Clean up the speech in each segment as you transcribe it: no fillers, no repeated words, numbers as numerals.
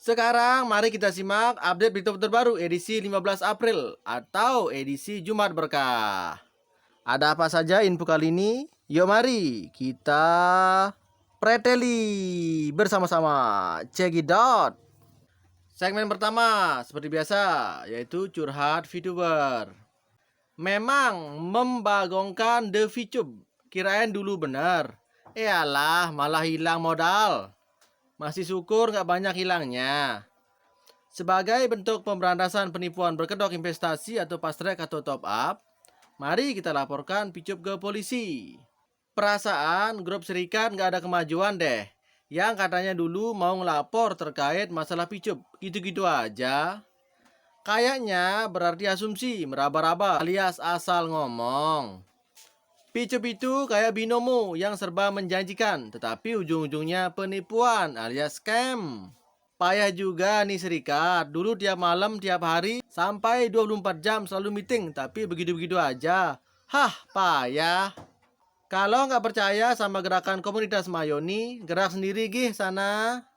Sekarang mari kita simak update berita terbaru edisi 15 April atau edisi Jumat Berkah. Ada apa saja info kali ini? Yuk mari kita preteli bersama-sama. Check it out. Segmen pertama seperti biasa yaitu curhat VTuber. Memang membagongkan The VTube. Kirain dulu bener. Alah malah hilang modal. Masih syukur nggak banyak hilangnya. Sebagai bentuk pemberantasan penipuan berkedok investasi atau fast track atau top up, mari kita laporkan VTube ke polisi. Perasaan grup serikat nggak ada kemajuan deh. Yang katanya dulu mau ngelapor terkait masalah VTube, gitu-gitu aja. Kayaknya berarti asumsi, meraba-raba alias asal ngomong. VTube itu kayak binomo yang serba menjanjikan, tetapi ujung-ujungnya penipuan alias scam. Payah juga nih serikat, dulu tiap malam, tiap hari, sampai 24 jam selalu meeting, tapi begitu-begitu aja. Hah, payah. Kalau nggak percaya sama gerakan komunitas Mayoni, gerak sendiri gih sana.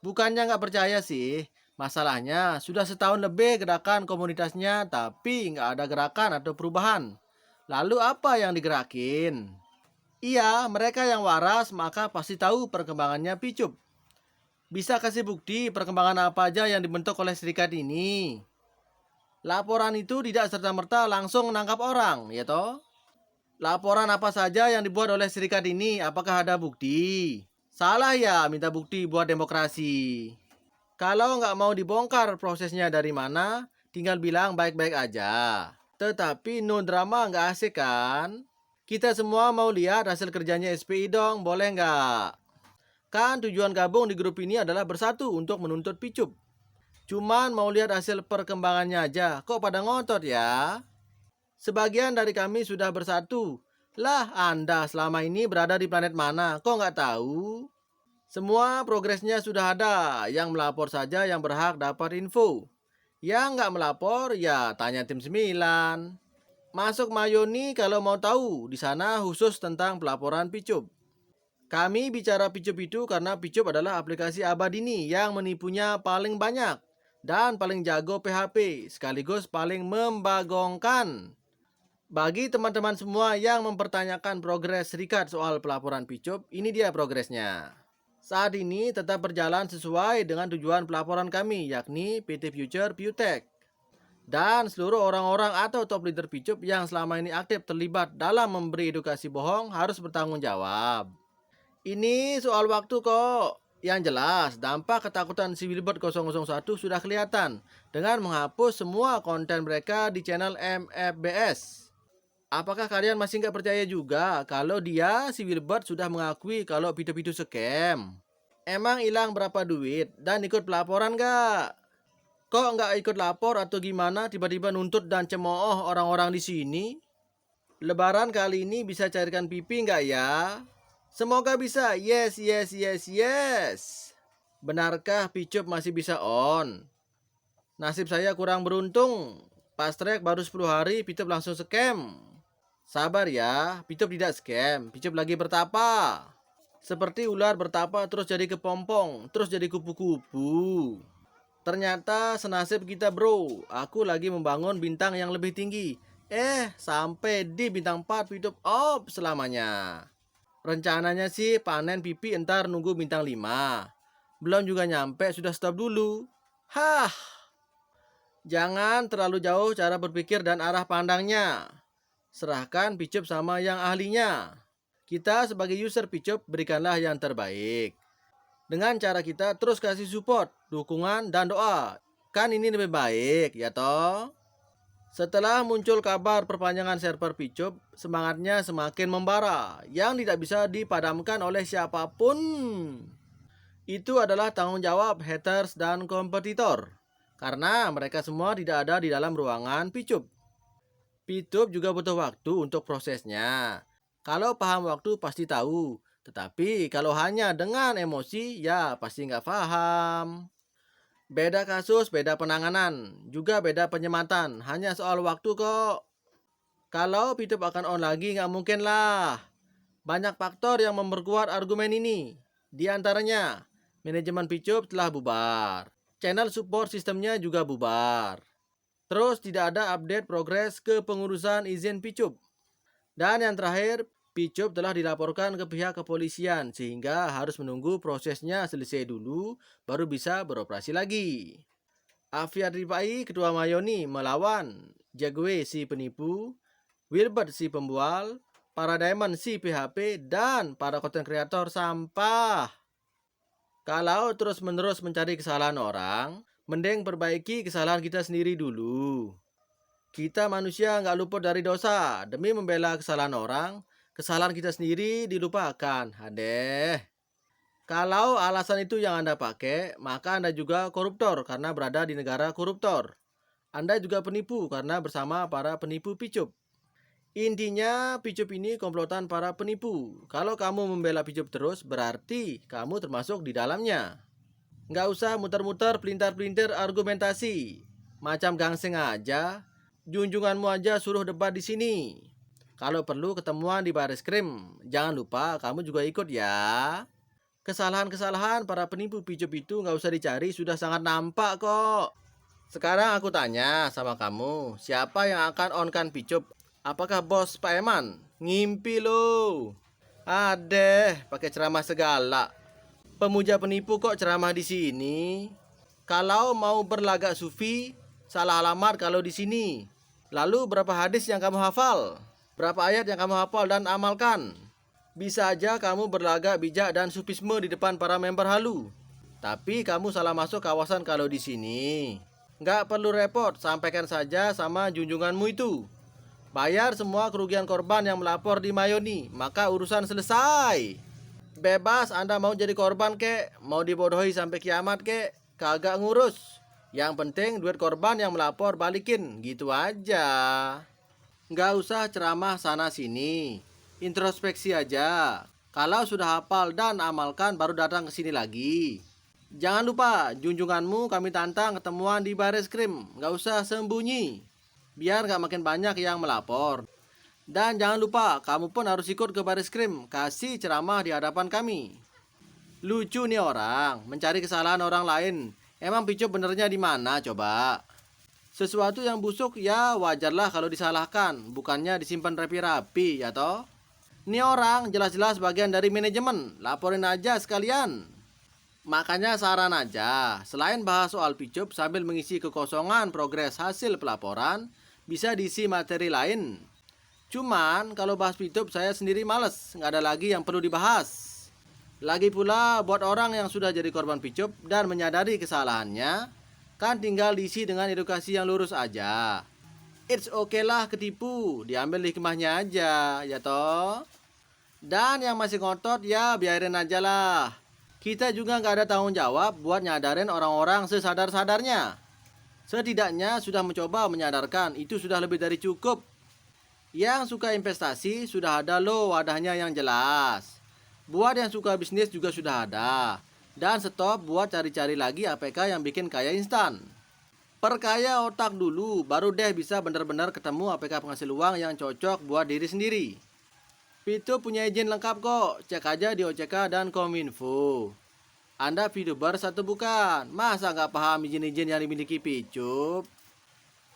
Bukannya nggak percaya sih, masalahnya sudah setahun lebih gerakan komunitasnya, tapi nggak ada gerakan atau perubahan. Lalu apa yang digerakin? Iya, mereka yang waras maka pasti tahu perkembangannya Picup. Bisa kasih bukti perkembangan apa aja yang dibentuk oleh serikat ini. Laporan itu tidak serta-merta langsung menangkap orang, ya toh? Laporan apa saja yang dibuat oleh serikat ini, apakah ada bukti? Salah ya minta bukti buat demokrasi. Kalau nggak mau dibongkar prosesnya dari mana, tinggal bilang baik-baik aja. Tetapi no drama nggak asik kan? Kita semua mau lihat hasil kerjanya SPI dong, boleh nggak? Kan tujuan gabung di grup ini adalah bersatu untuk menuntut Picup. Cuman mau lihat hasil perkembangannya aja, kok pada ngotot ya? Sebagian dari kami sudah bersatu. Lah, Anda selama ini berada di planet mana? Kok nggak tahu? Semua progresnya sudah ada. Yang melapor saja yang berhak dapat info. Yang nggak melapor, ya tanya tim 9. Masuk Mayoni kalau mau tahu. Di sana khusus tentang pelaporan Picup. Kami bicara Picup itu karena Picup adalah aplikasi Abadini yang menipunya paling banyak dan paling jago PHP, sekaligus paling membagongkan. Bagi teman-teman semua yang mempertanyakan progres serikat soal pelaporan Picup, ini dia progresnya. Saat ini tetap berjalan sesuai dengan tujuan pelaporan kami, yakni PT Future Pewtech. Dan seluruh orang-orang atau top leader Picup yang selama ini aktif terlibat dalam memberi edukasi bohong harus bertanggung jawab. Ini soal waktu kok. Yang jelas, dampak ketakutan si Wilbert 001 sudah kelihatan dengan menghapus semua konten mereka di channel MFBS. Apakah kalian masih nggak percaya juga kalau dia, si Wilbert, sudah mengakui kalau itu scam? Emang hilang berapa duit dan ikut pelaporan nggak? Kok nggak ikut lapor atau gimana tiba-tiba nuntut dan cemooh orang-orang di sini? Lebaran kali ini bisa cairkan pipi nggak ya? Semoga bisa. Yes, yes, yes, yes. Benarkah Picup masih bisa on? Nasib saya kurang beruntung. Pas track baru 10 hari, Picup langsung scam. Sabar ya, Picup tidak scam. Picup lagi bertapa. Seperti ular bertapa terus jadi kepompong, terus jadi kupu-kupu. Ternyata senasib kita bro. Aku lagi membangun bintang yang lebih tinggi. Sampai di bintang 4 Picup off selamanya. Rencananya sih panen pipi entar nunggu bintang 5. Belum juga nyampe sudah stop dulu. Hah. Jangan terlalu jauh cara berpikir dan arah pandangnya. Serahkan Picup sama yang ahlinya. Kita sebagai user Picup berikanlah yang terbaik. Dengan cara kita terus kasih support, dukungan, dan doa. Kan ini lebih baik, ya toh? Setelah muncul kabar perpanjangan server Picup, semangatnya semakin membara, yang tidak bisa dipadamkan oleh siapapun. Itu adalah tanggung jawab haters dan kompetitor, karena mereka semua tidak ada di dalam ruangan Picup. Picup juga butuh waktu untuk prosesnya. Kalau paham waktu pasti tahu, tetapi kalau hanya dengan emosi, ya pasti nggak paham. Beda kasus, beda penanganan, juga beda penyematan. Hanya soal waktu kok. Kalau Picup akan on lagi nggak mungkin lah. Banyak faktor yang memperkuat argumen ini. Di antaranya, Manajemen Picup telah bubar. Channel support sistemnya juga bubar. Terus tidak ada update progres kepengurusan izin Picup. Dan yang terakhir, Picup telah dilaporkan ke pihak kepolisian sehingga harus menunggu prosesnya selesai dulu baru bisa beroperasi lagi. Afiat Ripai, Ketua Mayoni, melawan Jagwe si penipu, Wilbert si pembual, para Diamond si PHP, dan para konten kreator sampah. Kalau terus-menerus mencari kesalahan orang, mending perbaiki kesalahan kita sendiri dulu. Kita manusia nggak luput dari dosa. Demi membela kesalahan orang, kesalahan kita sendiri dilupakan. Hadeh. Kalau alasan itu yang Anda pakai, maka Anda juga koruptor karena berada di negara koruptor. Anda juga penipu karena bersama para penipu Picup. Intinya, Picup ini komplotan para penipu. Kalau kamu membela Picup terus, berarti kamu termasuk di dalamnya. Nggak usah muter-muter pelintar-pelintir argumentasi. Macam gangsing aja. Junjunganmu aja suruh debat di sini. Kalau perlu ketemuan di Bareskrim. Jangan lupa kamu juga ikut ya. Kesalahan-kesalahan para penipu Picup itu nggak usah dicari, sudah sangat nampak kok. Sekarang aku tanya sama kamu, siapa yang akan on-kan Picup? Apakah bos Pak Eman? Ngimpi lo. Adeh, pakai ceramah segala. Pemuja penipu kok ceramah di sini? Kalau mau berlagak sufi, salah alamat kalau di sini. Lalu berapa hadis yang kamu hafal? Berapa ayat yang kamu hafal dan amalkan? Bisa aja kamu berlagak bijak dan sufisme di depan para member halu. Tapi kamu salah masuk kawasan kalau di sini. Nggak perlu repot, sampaikan saja sama junjunganmu itu. Bayar semua kerugian korban yang melapor di Mayoni, maka urusan selesai. Bebas Anda mau jadi korban kek, mau dibodohi sampai kiamat kek, kagak ngurus. Yang penting duit korban yang melapor balikin, gitu aja. Nggak usah ceramah sana sini, introspeksi aja. Kalau sudah hafal dan amalkan baru datang ke sini lagi. Jangan lupa, junjunganmu kami tantang ketemuan di Bareskrim, nggak usah sembunyi. Biar gak makin banyak yang melapor. Dan jangan lupa, kamu pun harus ikut ke Bareskrim, kasih ceramah di hadapan kami. Lucu nih orang, mencari kesalahan orang lain. Emang Picup benernya di mana coba? Sesuatu yang busuk ya wajarlah kalau disalahkan, bukannya disimpan rapi-rapi ya toh? Nih orang jelas-jelas bagian dari manajemen, laporin aja sekalian. Makanya saran aja, selain bahas soal Picup sambil mengisi kekosongan progres hasil pelaporan, bisa diisi materi lain. Cuman kalau bahas Picup saya sendiri males, nggak ada lagi yang perlu dibahas. Lagi pula buat orang yang sudah jadi korban Picup dan menyadari kesalahannya, kan tinggal diisi dengan edukasi yang lurus aja. It's okay lah ketipu, diambil hikmahnya aja, ya toh. Dan yang masih ngotot ya biarin aja lah. Kita juga nggak ada tanggung jawab buat nyadarin orang-orang sesadar-sadarnya. Setidaknya sudah mencoba menyadarkan, itu sudah lebih dari cukup. Yang suka investasi sudah ada loh wadahnya yang jelas. Buat yang suka bisnis juga sudah ada. Dan stop buat cari-cari lagi APK yang bikin kaya instan. Perkaya otak dulu, baru deh bisa benar-benar ketemu APK penghasil uang yang cocok buat diri sendiri. Picup punya izin lengkap kok, cek aja di OJK dan Kominfo. Anda VTuber satu bukan? Masa nggak paham izin-izin yang dimiliki Picup?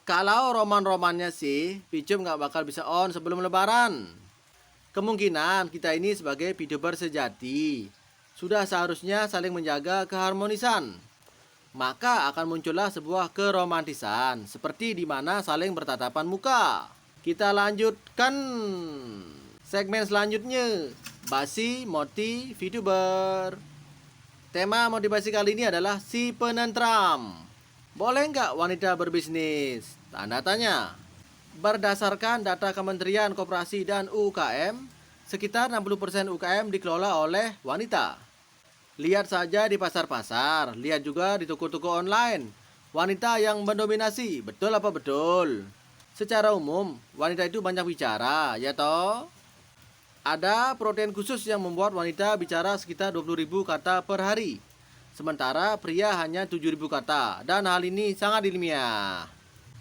Kalau roman-romannya sih, Picup nggak bakal bisa on sebelum lebaran. Kemungkinan kita ini sebagai VTuber sejati sudah seharusnya saling menjaga keharmonisan. Maka akan muncullah sebuah keromantisan, seperti di mana saling bertatapan muka. Kita lanjutkan segmen selanjutnya, Basi Moti VTuber. Tema motivasi kali ini adalah si penentram. Boleh nggak wanita berbisnis? Tanda tanya. Berdasarkan data Kementerian Koperasi dan UKM, sekitar 60% UKM dikelola oleh wanita. Lihat saja di pasar-pasar, lihat juga di toko-toko online. Wanita yang mendominasi, betul apa betul? Secara umum, wanita itu banyak bicara, ya toh? Ada protein khusus yang membuat wanita bicara sekitar 20.000 kata per hari. Sementara pria hanya 7.000 kata. Dan hal ini sangat ilmiah.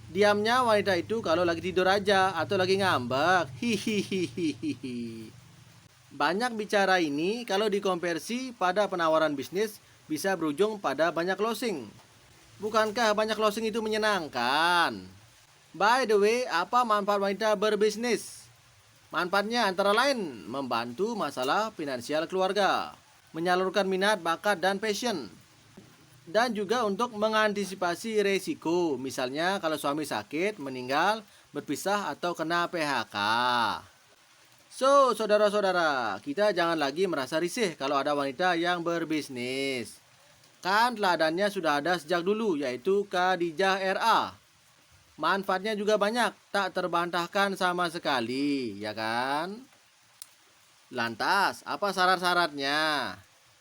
Diamnya wanita itu kalau lagi tidur aja atau lagi ngambek. Hihihihihi. Banyak bicara ini kalau dikonversi pada penawaran bisnis bisa berujung pada banyak closing. Bukankah banyak closing itu menyenangkan? By the way, apa manfaat wanita berbisnis? Manfaatnya antara lain membantu masalah finansial keluarga, menyalurkan minat, bakat, dan passion, dan juga untuk mengantisipasi resiko, misalnya kalau suami sakit, meninggal, berpisah, atau kena PHK. So, saudara-saudara, kita jangan lagi merasa risih kalau ada wanita yang berbisnis. Kan teladannya sudah ada sejak dulu, yaitu Khadijah RA. Manfaatnya juga banyak, tak terbantahkan sama sekali, ya kan? Lantas, apa syarat-syaratnya?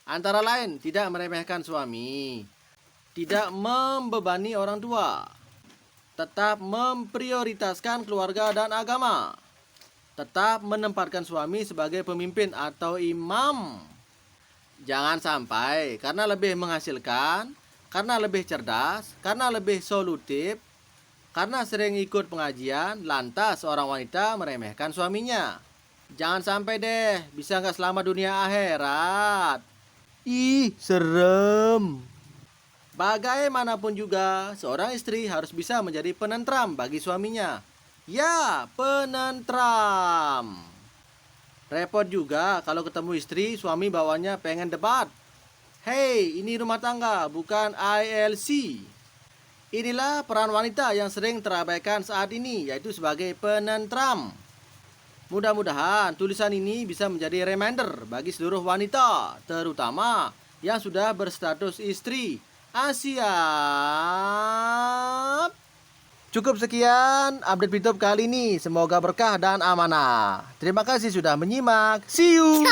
Antara lain, tidak meremehkan suami, tidak membebani orang tua, tetap memprioritaskan keluarga dan agama, tetap menempatkan suami sebagai pemimpin atau imam. Jangan sampai karena lebih menghasilkan, karena lebih cerdas, karena lebih solutif, karena sering ikut pengajian, lantas seorang wanita meremehkan suaminya. Jangan sampai deh, bisa nggak selama dunia akhirat. Ih, serem. Bagaimanapun juga, seorang istri harus bisa menjadi penentram bagi suaminya. Ya, penentram. Repot juga kalau ketemu istri, suami bawanya pengen debat. Hei, ini rumah tangga, bukan ILC. Inilah peran wanita yang sering terabaikan saat ini, yaitu sebagai penentram. Mudah-mudahan tulisan ini bisa menjadi reminder bagi seluruh wanita, terutama yang sudah berstatus istri. Siap. Cukup sekian update YouTube kali ini. Semoga berkah dan amanah. Terima kasih sudah menyimak. See you.